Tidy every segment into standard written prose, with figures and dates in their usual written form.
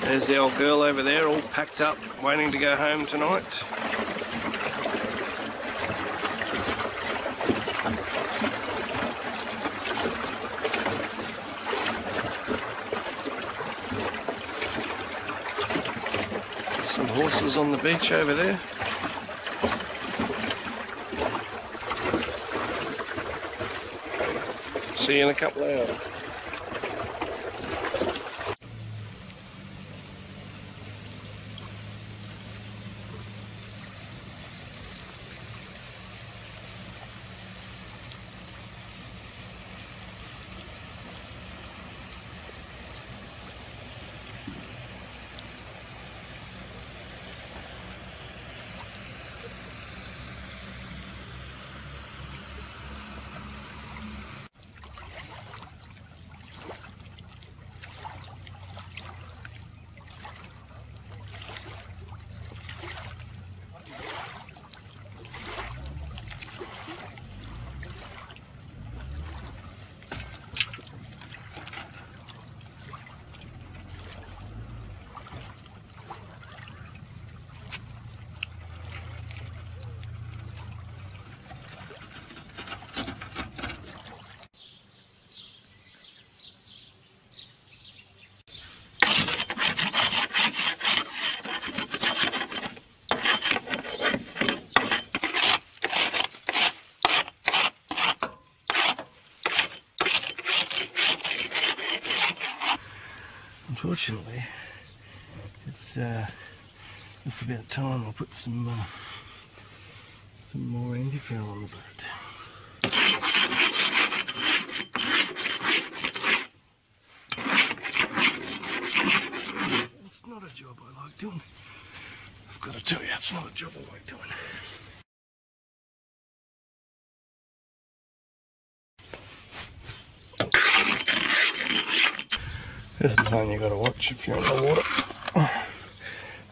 There's the old girl over there, all packed up, waiting to go home tonight. Some horses on the beach over there. See you in a couple of hours. Unfortunately, it's about time I put some more anti-foul on the bird. It's not a job I like doing. I've got to tell you, it's not a job I like doing. This is one you got to watch if you're in the water.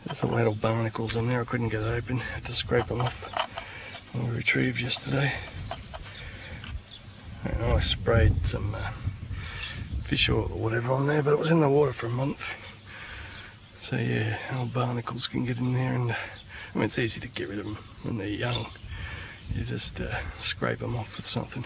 There's some little barnacles in there I couldn't get open. Had to scrape them off. I retrieved yesterday. And I sprayed some fish oil or whatever on there, but it was in the water for a month. So yeah, old barnacles can get in there, and I mean it's easy to get rid of them when they're young. You just scrape them off with something.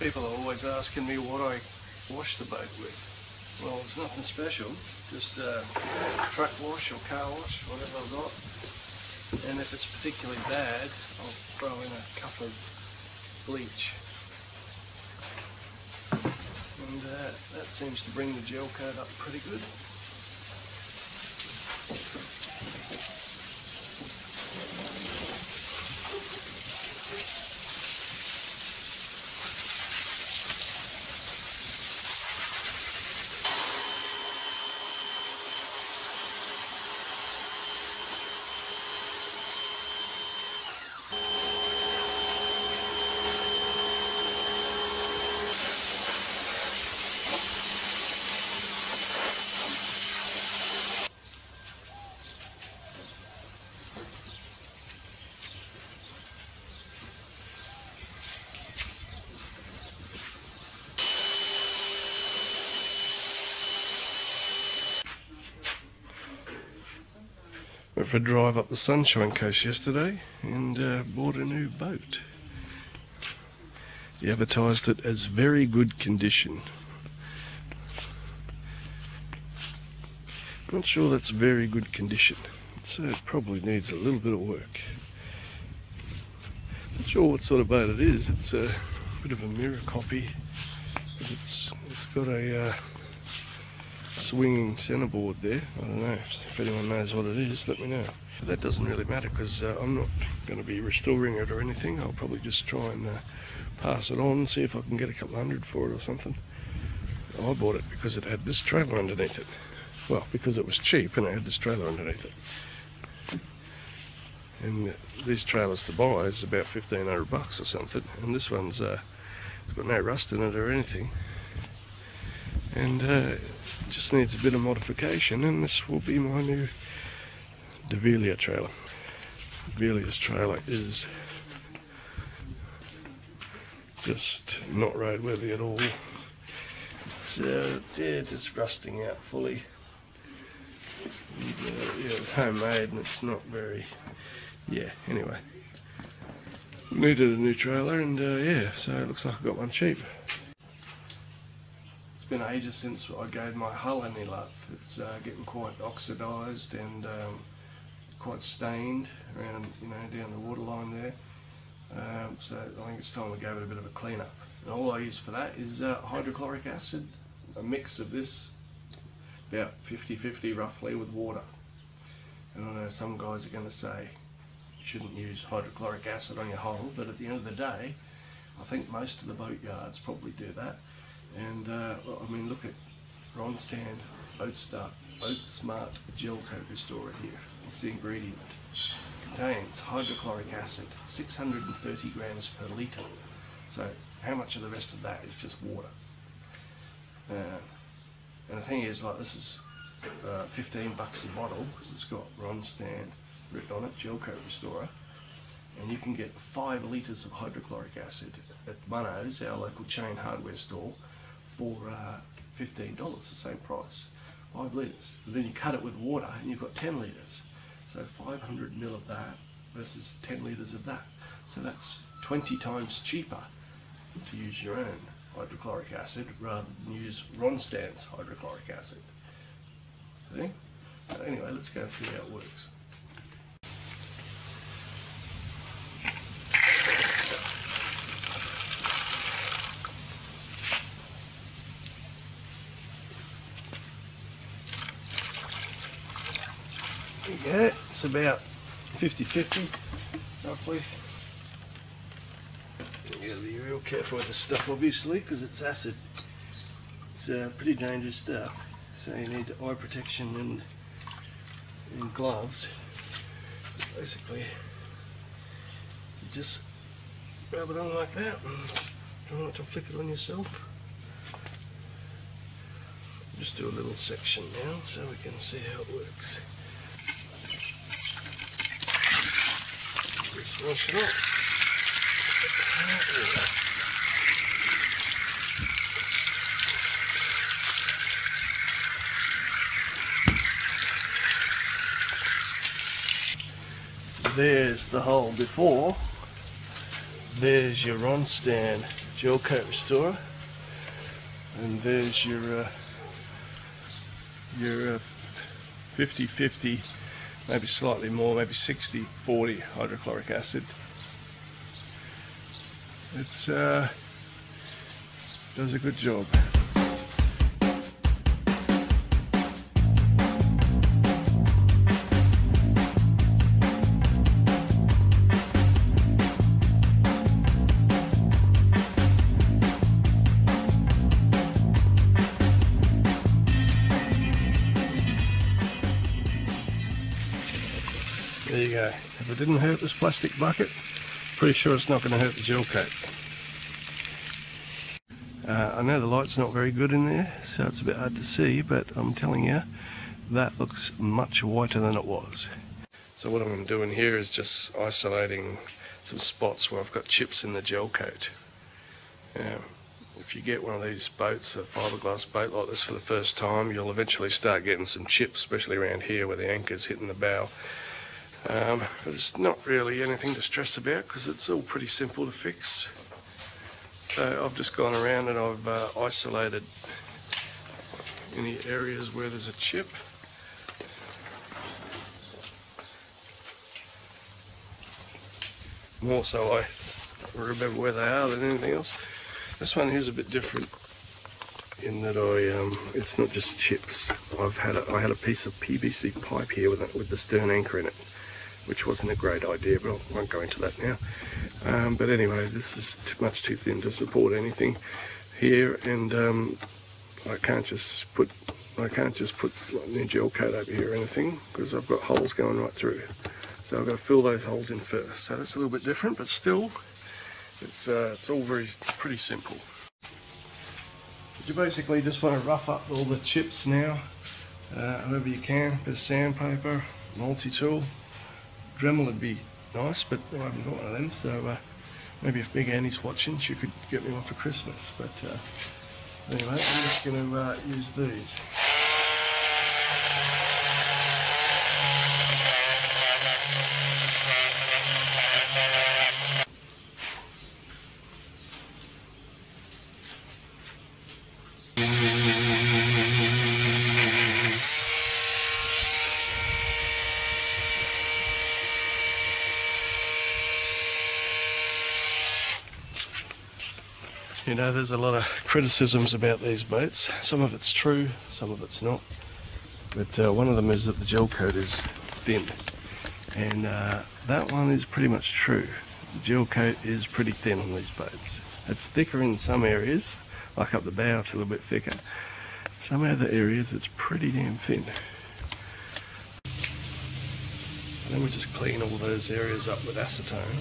People are always asking me what I wash the boat with. Well, it's nothing special, just truck wash or car wash, whatever I've got. And if it's particularly bad, I'll throw in a cup of bleach. And that seems to bring the gel coat up pretty good. Went for a drive up the Sunshine Coast yesterday and bought a new boat. He advertised it as very good condition. Not sure that's very good condition. It probably needs a little bit of work. Not sure what sort of boat it is. It's a bit of a mirror copy. But it's got a swinging centerboard there. I don't know if anyone knows what it is. Let me know. But that doesn't really matter because I'm not going to be restoring it or anything. I'll probably just try and pass it on, see if I can get a couple hundred for it or something. I bought it because it had this trailer underneath it. Well, because it was cheap and it had this trailer underneath it. And these trailers to buy is about $1,500 or something. And this one's it's got no rust in it or anything. And it just needs a bit of modification, and this will be my new Develia trailer. Develia's trailer is just not roadworthy at all. It's yeah, just rusting out fully. And, yeah, it's homemade and it's not very, yeah, anyway. Needed a new trailer and yeah, so it looks like I got one cheap. It's been ages since I gave my hull any love. It's getting quite oxidised and quite stained around, you know, down the waterline there. So I think it's time we gave it a bit of a clean up. And all I use for that is hydrochloric acid, a mix of this, about 50-50 roughly, with water. And I know some guys are going to say you shouldn't use hydrochloric acid on your hull, but at the end of the day, I think most of the boat yards probably do that. And I mean, look at Ronstand Boat Smart Gel Coat Restorer here. It's the ingredient. Contains hydrochloric acid, 630 grams per litre. So how much of the rest of that is just water? And the thing is, like, this is $15 a bottle because it's got Ronstand written on it, Gel Coat Restorer, and you can get 5 litres of hydrochloric acid at Munno's, our local chain hardware store, for $15, the same price. 5 litres. But then you cut it with water and you've got 10 litres. So 500 ml of that versus 10 litres of that. So that's 20 times cheaper to use your own hydrochloric acid rather than use Ronstand's hydrochloric acid. See? So anyway, let's go through how it works. Yeah, it's about 50-50 roughly. You gotta be real careful with this stuff, obviously, because it's acid. It's pretty dangerous stuff, so you need eye protection and gloves. Basically, you just rub it on like that and try not to flick it on yourself. Just do a little section now so we can see how it works. Just wash it off. There's the hole before. There's your Ronstand Gel Coat Restorer, and there's your 50-50, maybe slightly more, maybe 60-40 hydrochloric acid. It's does a good job. There you go. If it didn't hurt this plastic bucket, pretty sure it's not going to hurt the gel coat. I know the light's not very good in there, so it's a bit hard to see, but I'm telling you, that looks much whiter than it was. So what I'm doing here is just isolating some spots where I've got chips in the gel coat. if you get one of these boats, a fiberglass boat like this for the first time, you'll eventually start getting some chips, especially around here where the anchor's hitting the bow. There's not really anything to stress about because it's all pretty simple to fix. So I've just gone around and I've isolated any areas where there's a chip. More so I remember where they are than anything else. This one here's a bit different in that it's not just chips. I had a piece of PVC pipe here with the stern anchor in it, which wasn't a great idea, but I won't go into that now. But anyway, this is much too thin to support anything here, and I can't just put new gel coat over here or anything because I've got holes going right through. So I've got to fill those holes in first. So that's a little bit different, but still, it's all pretty simple. You basically just want to rough up all the chips now, however you can. Bit of sandpaper, multi-tool. Dremel would be nice, but I haven't got one of them, so maybe if Big Annie's watching, she could get me one for Christmas. But anyway, I'm just going to use these. You know, there's a lot of criticisms about these boats. Some of it's true, some of it's not. But one of them is that the gel coat is thin. And that one is pretty much true. The gel coat is pretty thin on these boats. It's thicker in some areas, like up the bow, it's a little bit thicker. Some other areas it's pretty damn thin. And then we just clean all those areas up with acetone.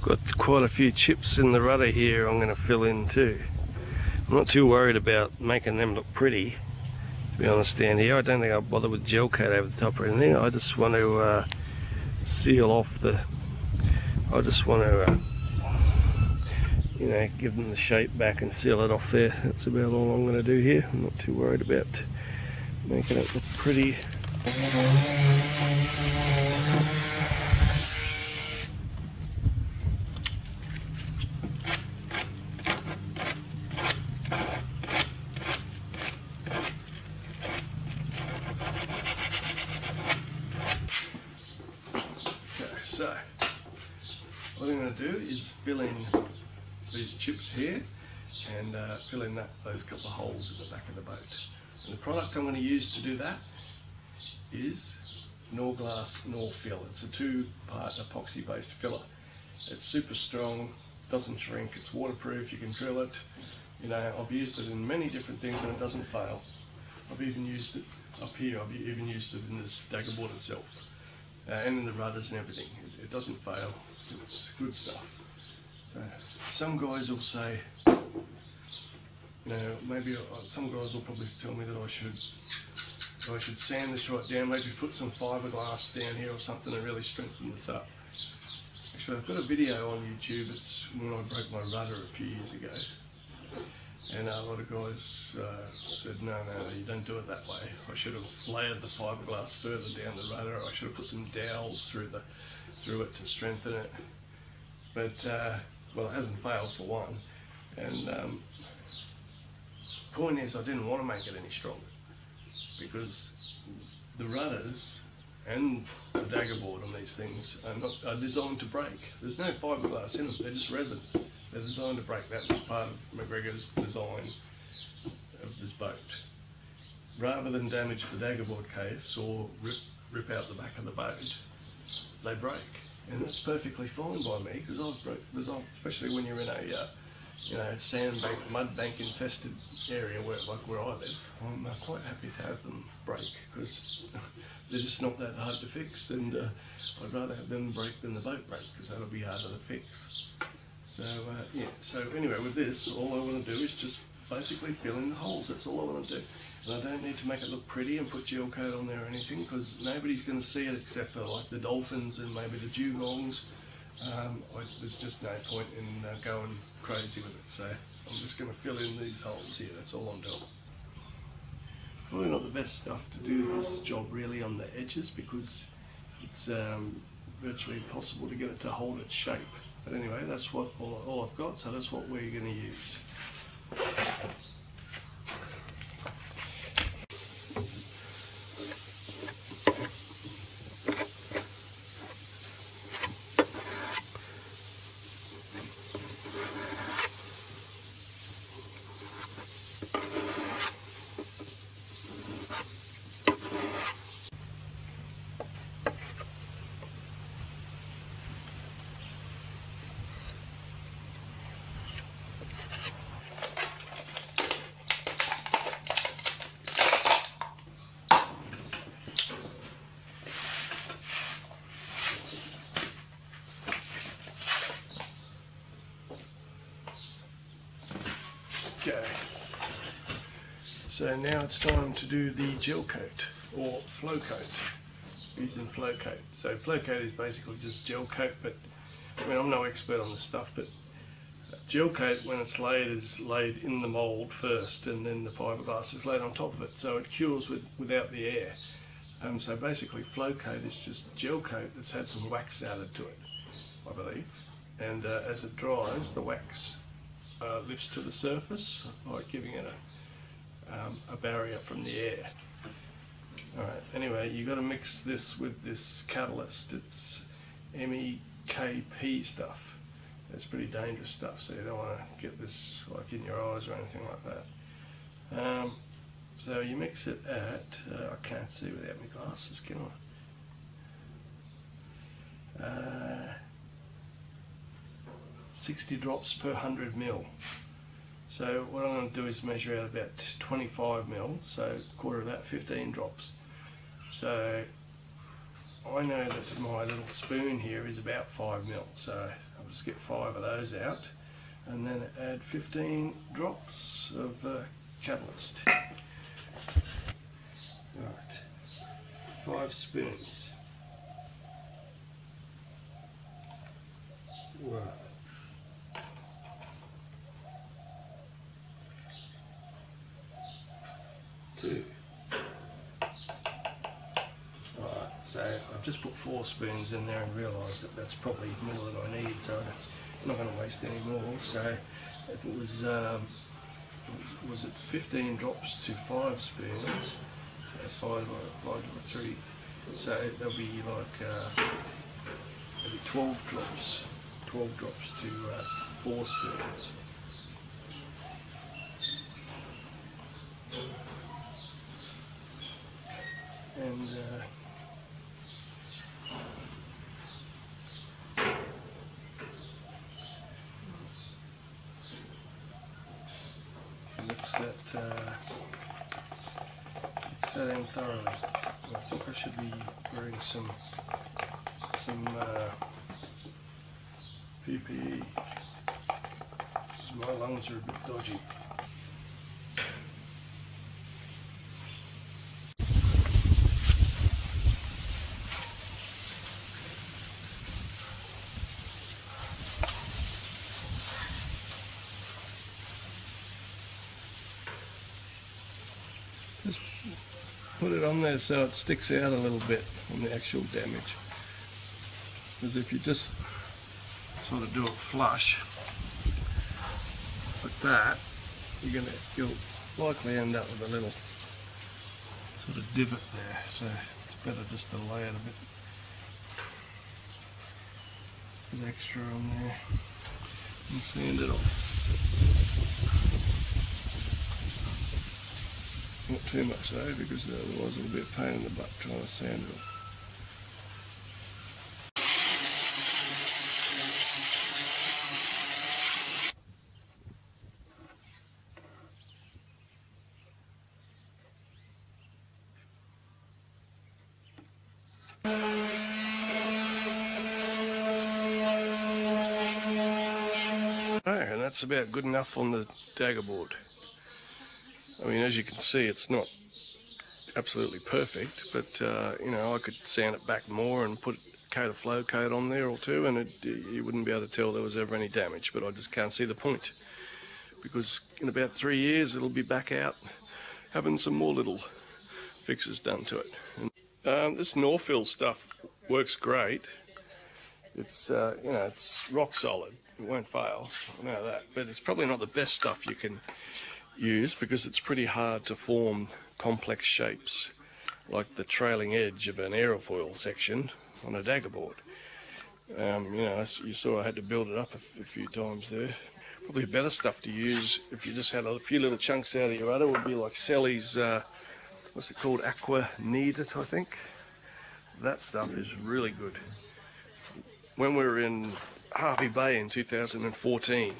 Got quite a few chips in the rudder here I'm going to fill in too. I'm not too worried about making them look pretty, to be honest, down here. I don't think I'll bother with gel coat over the top or anything. I just want to seal off the... I just want to, you know, give them the shape back and seal it off there. That's about all I'm going to do here. I'm not too worried about making it look pretty. So, what I'm going to do is fill in these chips here and fill in those couple of holes in the back of the boat. And the product I'm going to use to do that is Norglass Norfill. It's a 2-part epoxy based filler. It's super strong, doesn't shrink, it's waterproof, you can drill it. You know, I've used it in many different things and it doesn't fail. I've even used it up here, I've even used it in this daggerboard itself. And in the rudders and everything. It doesn't fail. It's good stuff. So some guys will say, you know, maybe some guys will probably tell me that I should sand this right down, maybe put some fiberglass down here or something and really strengthen this up. Actually, I've got a video on YouTube. It's when I broke my rudder a few years ago. And a lot of guys said, no, you don't do it that way. I should have layered the fiberglass further down the rudder. I should have put some dowels through it to strengthen it. But, well, it hasn't failed for one. And the point is, I didn't want to make it any stronger because the rudders and the daggerboard on these things are designed to break. There's no fiberglass in them, they're just resin. They're designed to break. That was part of Macgregor's design of this boat. Rather than damage the daggerboard case or rip out the back of the boat, they break. And that's perfectly fine by me because especially when you're in a you know, sandbank, mud bank infested area like where I live, I'm quite happy to have them break because they're just not that hard to fix, and I'd rather have them break than the boat break because that'll be harder to fix. So yeah, so anyway, with this, all I want to do is just basically fill in the holes. That's all I want to do. And I don't need to make it look pretty and put gel coat on there or anything, because nobody's going to see it except for like the dolphins and maybe the dugongs. There's just no point in going crazy with it, so I'm just going to fill in these holes here. That's all I'm doing. Probably not the best stuff to do this job really on the edges, because it's virtually impossible to get it to hold its shape. But anyway, that's what all I've got, so that's what we're going to use. Okay, so now it's time to do the gel coat or flow coat, using flow coat. So flow coat is basically just gel coat, but I mean, I'm no expert on this stuff, but gel coat, when it's laid, is laid in the mould first, and then the fiberglass is laid on top of it, so it cures without the air. And so basically flow coat is just gel coat that's had some wax added to it, I believe, and as it dries, the wax lifts to the surface by giving it a barrier from the air. Alright, anyway, you've got to mix this with this catalyst. It's MEKP stuff. It's pretty dangerous stuff, so you don't want to get this like in your eyes or anything like that. So you mix it at, I can't see without my glasses, can I? 60 drops per 100 ml. So what I'm going to do is measure out about 25 ml, so a quarter of that, 15 drops. So I know that my little spoon here is about 5 ml, so I'll just get 5 of those out and then add 15 drops of catalyst. Right, 5 spoons. Right. 2. Alright, so I've just put 4 spoons in there and realised that that's probably more than I need, so I'm not going to waste any more. So if it was it 15 drops to 5 spoons, 5 to 3, so there'll be like maybe 12 drops to 4 spoons. And mix that in thoroughly. I think I should be wearing some PPE, because my lungs are a bit dodgy. Just put it on there so it sticks out a little bit on the actual damage. Because if you just sort of do it flush like that, you'll likely end up with a little sort of divot there. So it's better just to lay it a bit extra on there and sand it off. Not too much though, because otherwise it'll be a pain in the butt trying to sand it off. And that's about good enough on the daggerboard. I mean, as you can see, it's not absolutely perfect, but you know, I could sand it back more and put a coat of flow coat on there or two, and you wouldn't be able to tell there was ever any damage. But I just can't see the point, because in about 3 years it'll be back out having some more little fixes done to it. And this Norfill stuff works great. It's you know, it's rock solid. It won't fail. I know that, but it's probably not the best stuff you can use, because it's pretty hard to form complex shapes like the trailing edge of an aerofoil section on a daggerboard. You know, you saw I had to build it up a few times there. Probably better stuff to use if you just had a few little chunks out of your rudder would be like Sally's, what's it called, Aqua Knead It, I think. That stuff is really good. When we were in Harvey Bay in 2014,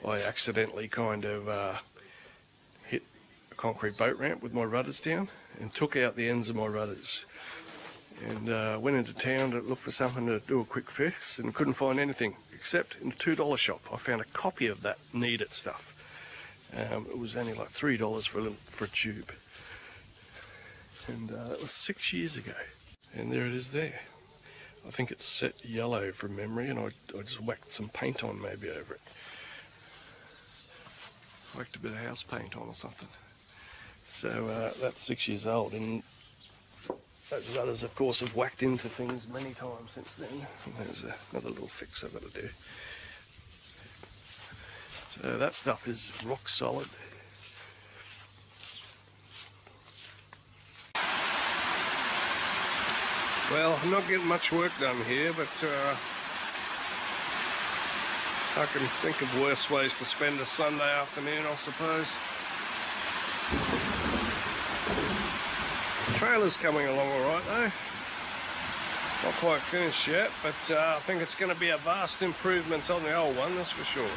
I accidentally kind of hit a concrete boat ramp with my rudders down and took out the ends of my rudders, and went into town to look for something to do a quick fix, and couldn't find anything except in a $2 shop I found a copy of that Knead It stuff. It was only like $3 for a tube, and that was 6 years ago, and there it is there. I think it's set yellow from memory, and I just whacked some paint on maybe over it. Whacked a bit of house paint on or something. So that's 6 years old, and those others, of course, have whacked into things many times since then. And there's another little fix I've got to do. So that stuff is rock solid. Well, I'm not getting much work done here, but I can think of worse ways to spend a Sunday afternoon, I suppose. The trailer's coming along all right though. Not quite finished yet, but I think it's going to be a vast improvement on the old one, that's for sure.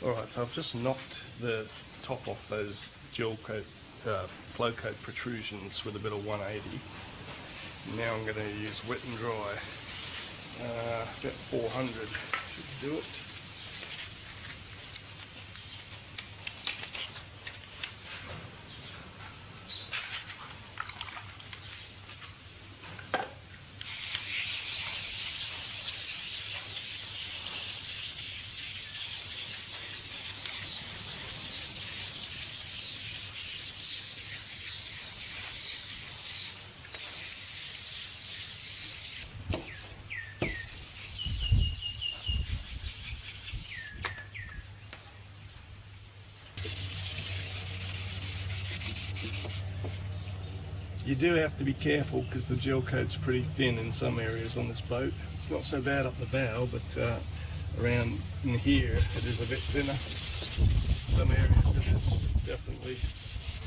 Alright, so I've just knocked the top off those gel coat, flow coat protrusions with a bit of 180. Now I'm going to use wet and dry. About 400 should do it. You do have to be careful because the gel coat's pretty thin in some areas on this boat. It's not so bad up the bow, but around in here it is a bit thinner. Some areas it is definitely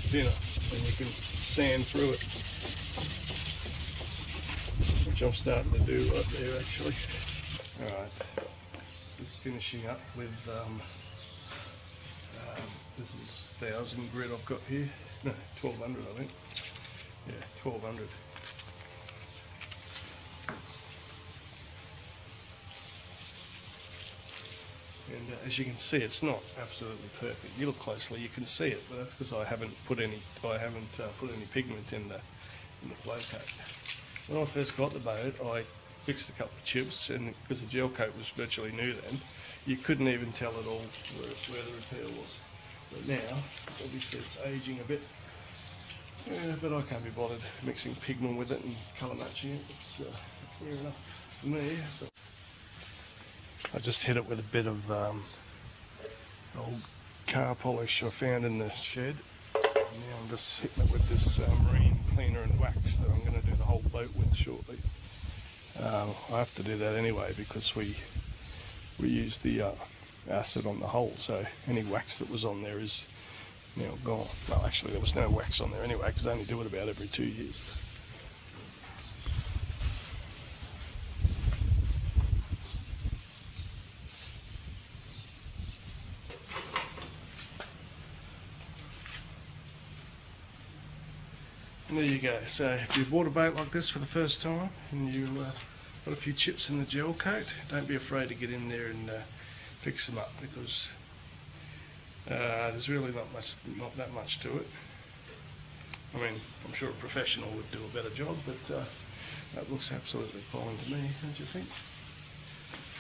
thinner, and you can sand through it, which I'm starting to do right there actually. Alright, just finishing up with this is 1000 grit I've got here. No, 1200 I think. Yeah, 1200. And as you can see, it's not absolutely perfect. You look closely, you can see it, but that's because I haven't put any pigment in the flow coat. When I first got the boat, I fixed a couple of chips, and because the gel coat was virtually new then, you couldn't even tell at all where the repair was. But now, obviously, it's aging a bit. Yeah, but I can't be bothered mixing pigment with it and colour matching it. It's fair enough for me. But I just hit it with a bit of old car polish I found in the shed. And now I'm just hitting it with this marine cleaner and wax that I'm going to do the whole boat with shortly. I have to do that anyway because we used the acid on the hull, so any wax that was on there is now gone. Well, actually there was no wax on there anyway because I only do it about every 2 years. And there you go. So if you bought a boat like this for the first time and you got a few chips in the gel coat. Don't be afraid to get in there and fix them up, because there's really not that much to it. I mean, I'm sure a professional would do a better job, but that looks absolutely fine to me, don't you think?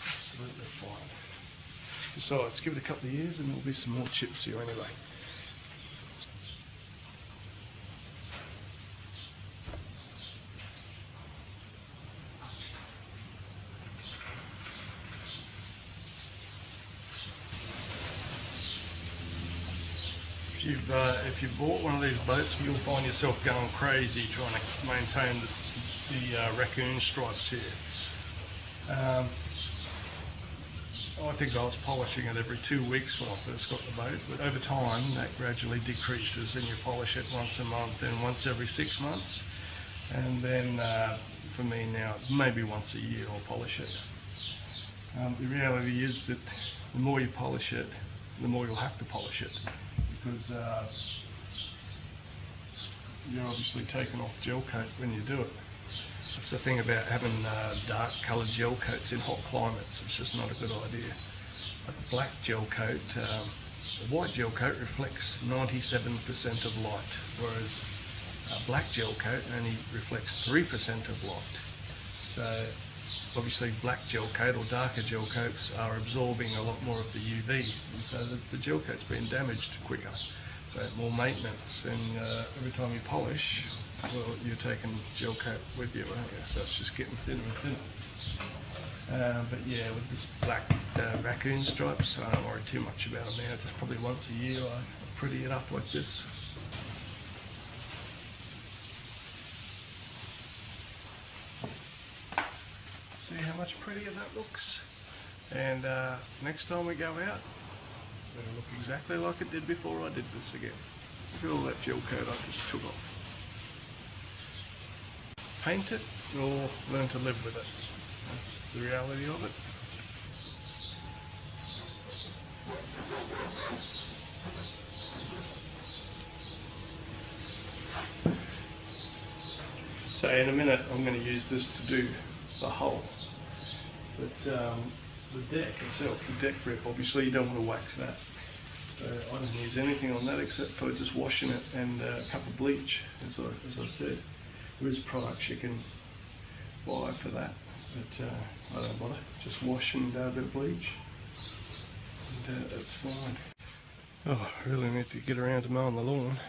Absolutely fine. Besides, give it a couple of years and there'll be some more chips here anyway. If you've bought one of these boats, you'll find yourself going crazy trying to maintain the raccoon stripes here. I think I was polishing it every 2 weeks when I first got the boat, but over time that gradually decreases and you polish it once a month, then once every 6 months, and then for me now maybe once a year I'll polish it. The reality is that the more you polish it, the more you'll have to polish it, because you're obviously taking off gel coat when you do it. That's the thing about having dark coloured gel coats in hot climates. It's just not a good idea. But the black gel coat, the white gel coat reflects 97% of light, whereas a black gel coat only reflects 3% of light. So obviously black gel coat or darker gel coats are absorbing a lot more of the UV, and so the gel coat's being damaged quicker. So more maintenance, and every time you polish, well, you're taking gel coat with you, aren't you? So it's just getting thinner and thinner. But yeah, with this black raccoon stripes, I don't worry too much about them now. Just probably once a year I pretty it up like this. See how much prettier that looks? And next time we go out, it'll look exactly like it did before I did this again. Look at all that gel coat I just took off. Paint it or learn to live with it. That's the reality of it. So in a minute I'm going to use this to do the hull. But the deck itself, the deck grip, obviously you don't want to wax that. So I don't use anything on that except for just washing it and a cup of bleach, as I said. There is products you can buy for that, but I don't bother. Just wash and a bit of bleach, and that's fine. Oh, I really need to get around to mowing the lawn.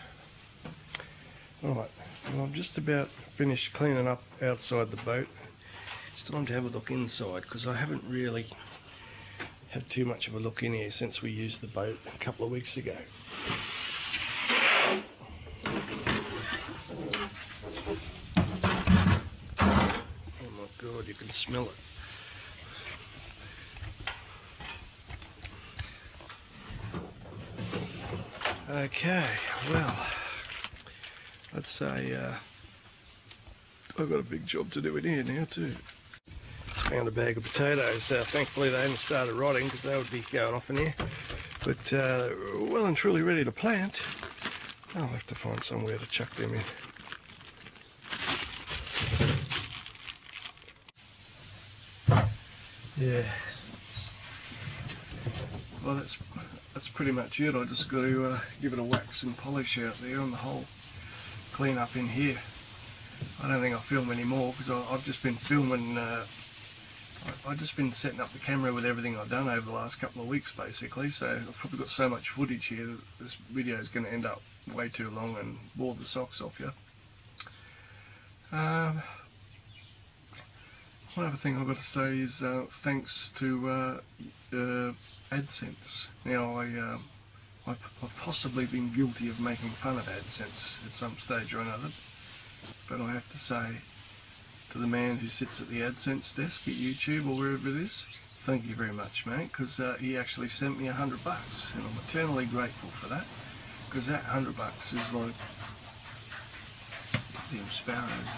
Alright, well, I'm just about finished cleaning up outside the boat. It's time to have a look inside, because I haven't really had too much of a look in here since we used the boat a couple of weeks ago. Oh my god, you can smell it. Okay, well, let's say I've got a big job to do in here now too. Found a bag of potatoes. Thankfully they hadn't started rotting, because they would be going off in here. But well and truly ready to plant. I'll have to find somewhere to chuck them in. Yeah. Well, that's pretty much it. I just got to give it a wax and polish out there on the whole. Clean up in here. I don't think I'll film any more, because I've just been filming. I've just been setting up the camera with everything I've done over the last couple of weeks, basically. So I've probably got so much footage here that this video is going to end up way too long and bore the socks off you. One other thing I've got to say is thanks to AdSense. Now I've possibly been guilty of making fun of AdSense at some stage or another, but I have to say to the man who sits at the AdSense desk at YouTube or wherever it is, thank you very much, mate, because he actually sent me $100, and I'm eternally grateful for that, because that $100 is like damn sparrows.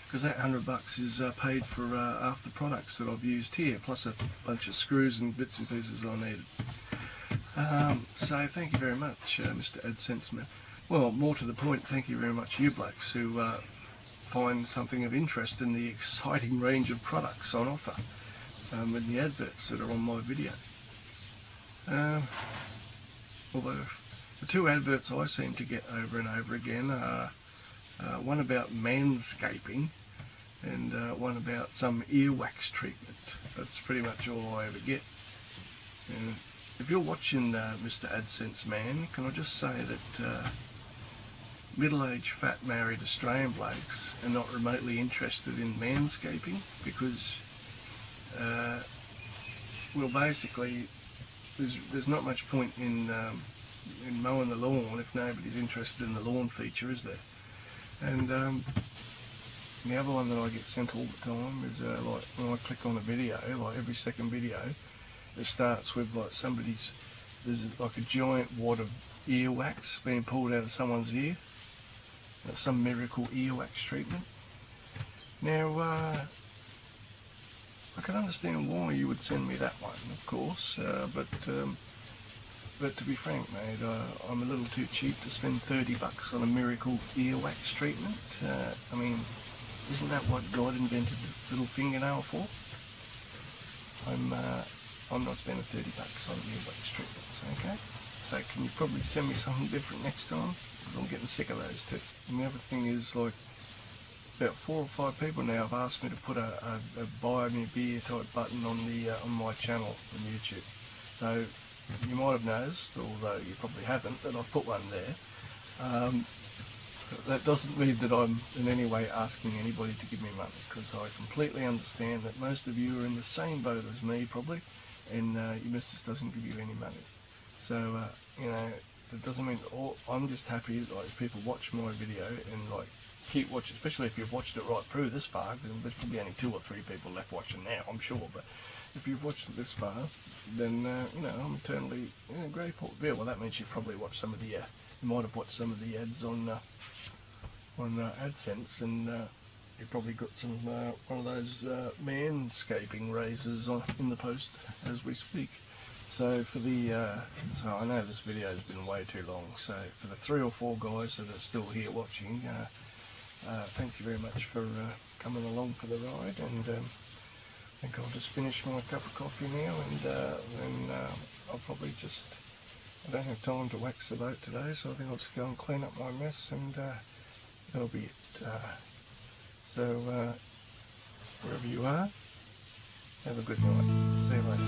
Because that $100 is paid for half the products that I've used here, plus a bunch of screws and bits and pieces I needed. So thank you very much, Mr. AdSense man. Well, more to the point, thank you very much, you blokes who find something of interest in the exciting range of products on offer in the adverts that are on my video. Although the two adverts I seem to get over and over again are one about manscaping and one about some earwax treatment. That's pretty much all I ever get. And if you're watching Mr. AdSense Man, can I just say that middle-aged, fat, married Australian blokes are not remotely interested in manscaping because, well, basically, there's not much point in mowing the lawn if nobody's interested in the lawn feature, is there? And the other one that I get sent all the time is like when I click on a video, like every second video, it starts with like there's like a giant wad of earwax being pulled out of someone's ear. Some miracle earwax treatment. Now, I can understand why you would send me that one, of course, but to be frank, mate, I'm a little too cheap to spend $30 on a miracle earwax treatment. I mean, isn't that what God invented the little fingernail for? I'm not spending $30 on earwax treatments, okay? So can you probably send me something different next time? Because I'm getting sick of those too. And the other thing is, like, about 4 or 5 people now have asked me to put a buy me a beer type button on my channel on YouTube. So you might have noticed, although you probably haven't, that I've put one there. That doesn't mean that I'm in any way asking anybody to give me money, because I completely understand that most of you are in the same boat as me probably, and your missus doesn't give you any money. So you know, it doesn't mean I'm just happy that, like, if people watch my video and like keep watching, especially if you've watched it right through this far. There's probably only 2 or 3 people left watching now, I'm sure, but if you've watched it this far, then you know, I'm eternally grateful. Yeah, well, that means you've probably watched some of the you might have watched some of the ads on AdSense, and you've probably got some one of those manscaping razors in the post as we speak. So for the so I know this video has been way too long, so for the 3 or 4 guys that are still here watching, thank you very much for coming along for the ride, and I think I'll just finish my cup of coffee now, and then I'll probably just, I don't have time to wax the boat today, so I think I'll just go and clean up my mess, and that'll be it. So wherever you are, have a good night. See you later.